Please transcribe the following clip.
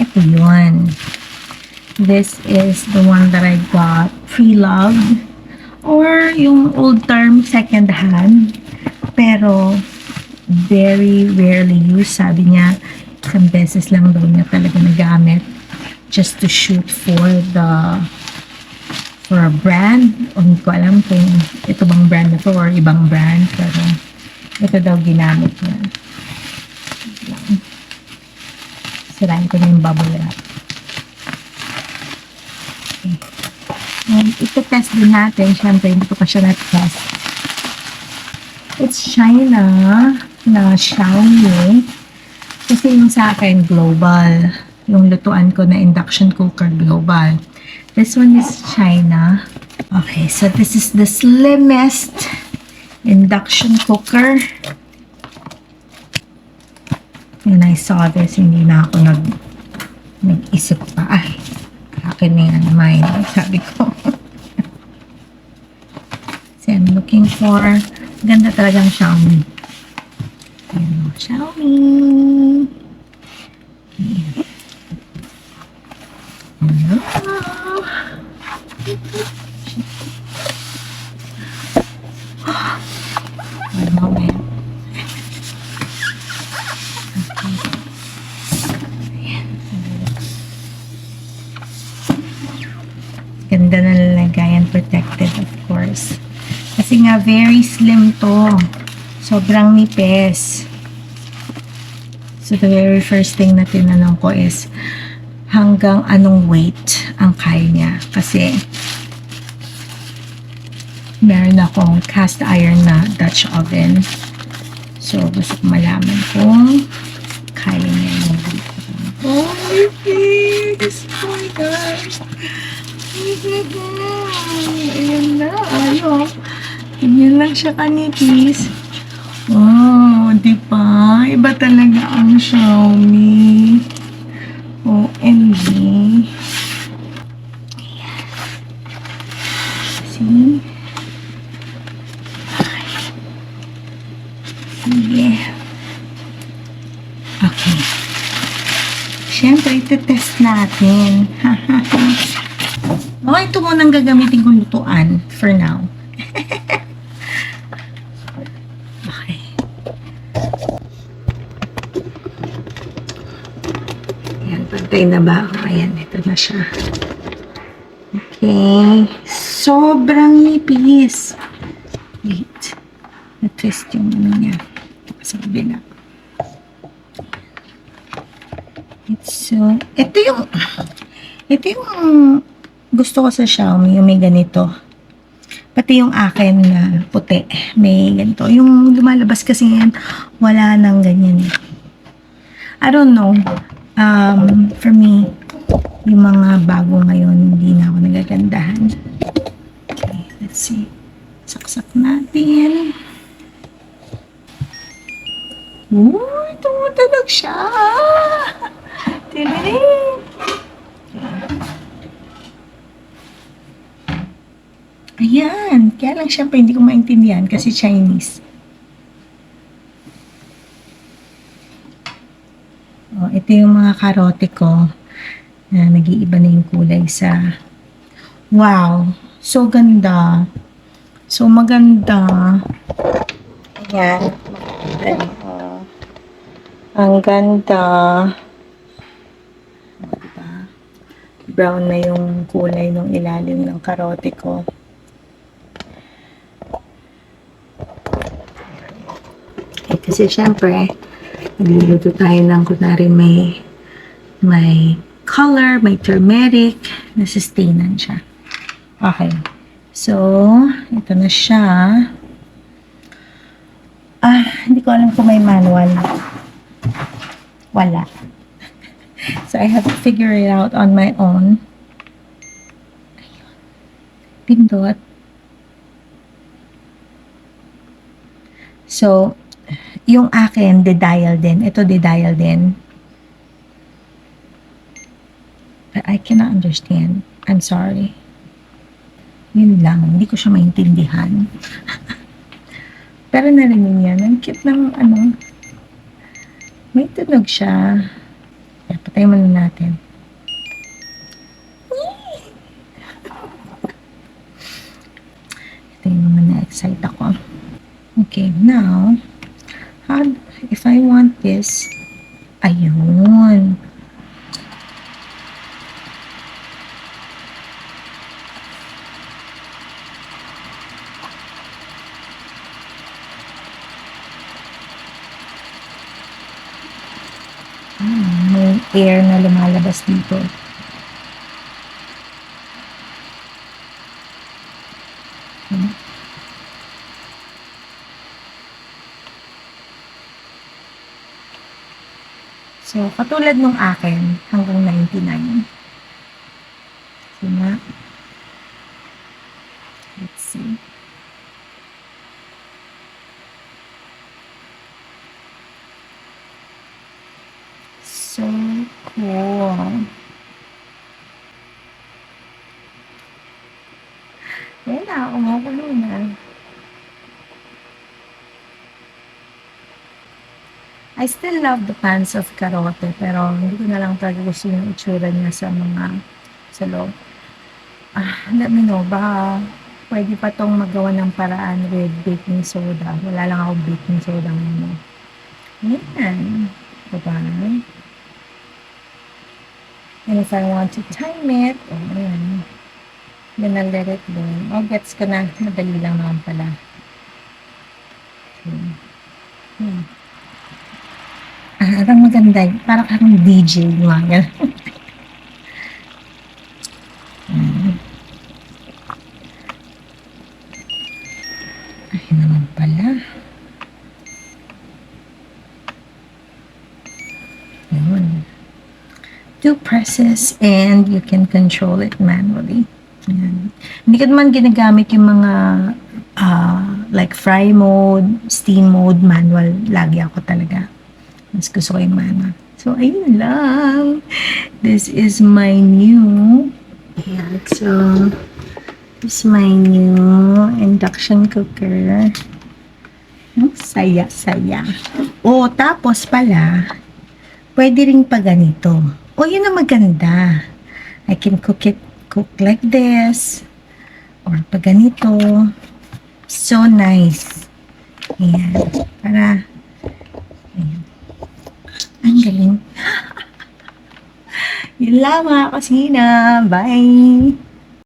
ito yun. This is the one that I got pre-loved or yung old term second hand. Pero very rarely used. Sabi niya, isang beses lang daw niya talaga nagamit just to shoot for a brand. O hindi ko alam kung ito bang brand na to or ibang brand. Pero ito daw ginamit niya. Sirain ko na yung bubble wrap. Okay. Ito-test din natin. Siyempre, hindi ko pa siya na-test. It's China na Xiaomi. Kasi yung sa akin, global. Yung lutuan ko na induction cooker, global. This one is China. Okay, so this is the slimmest induction cooker. When I saw this, hindi na ako nag-isip pa. Ay, akin na yan, mine. Sabi ko. So, I'm looking for, ganda talagang Xiaomi. Ayan, Xiaomi. Hello. One moment. Ganda na lalagayan, protected of course. Kasi nga very slim to. Sobrang nipis. So the very first thing na tinanong ko is hanggang anong weight ang kaya niya. Kasi meron akong cast iron na Dutch oven. So gusto ko malaman kung kaya niya yung weight. Oh, nipis! Oh my gosh! Ayan na, ayok. Ganyan lang siya kanipis. Oh, di ba? Iba talaga ang Xiaomi. OMG. Ayan. See? Sige. Okay. Siyempre, ito-test natin. Okay, ito munang gagamitin kong lutuan for now. Okay. Ayan, pantay na ba? Ayan, ito na siya. Okay. Sobrang nipis. Wait. Na-twist yung ano niya. Sa kabila. Ito yung gusto ko sa Xiaomi, yung may ganito. Pati yung akin na puti, may ganito. Yung lumalabas kasi yan, wala nang ganyan. I don't know. For me, yung mga bago ngayon, hindi na ako nagagandahan. Okay, let's see. Saksak natin. Uy, tumutunog siya! Tinirin! Ayan. Kaya lang syempre hindi ko maintindihan kasi Chinese. Oh, ito yung mga karote ko na nag-iiba na yung kulay sa... Wow! So ganda. So maganda. Ayan. Ang ganda. Diba? Brown na yung kulay ng ilalim ng karote ko. Kasi syempre, nagluluto tayo ng kunwari may color, may turmeric, na-sustainan siya. Okay. So, ito na siya. Hindi ko alam kung may manual. Wala. So, I have to figure it out on my own. Ayun. Pindot. So, yung akin, de-dial din. Ito, de-dial din. But I cannot understand. I'm sorry. Yun lang. Hindi ko siya maintindihan. Pero narinig niya. Ang cute ng ano. May tunog siya. Patay Try muna natin. Ito yung mga na-excite ako. Okay, now, if I want this, ayun. May air na lumalabas dito. So, katulad nung akin, hanggang 99. So, let's see. So cool. Yan na, kumukulo na. I still love the pants of Karote, pero hindi ko na lang talaga gusto yung itsura niya sa loob. Let me know, baka pwede pa tong magawa ng paraan with baking soda. Wala lang ako baking soda ngayon. Yan. Diba? And if I want to time it, ayan. Then I'll let it go. Oh, gets ko na. Madali lang naman pala. Okay. Parang maganda. Parang kang DJ. Mga Ay naman pala. Yun. 2 presses and you can control it manually. Yan. Hindi ko naman ginagamit yung mga like fry mode, steam mode, manual. Lagi ako talaga. Mas gusto ko yung manual. So, ayun lang. This is my new this is my new induction cooker. Saya-saya. Tapos pala, pwede rin pa ganito. Yun ang maganda. I can cook like this. Or pa ganito. So nice. Ayan. Ayan. Ang galing. Yun lang mga kusina. Bye!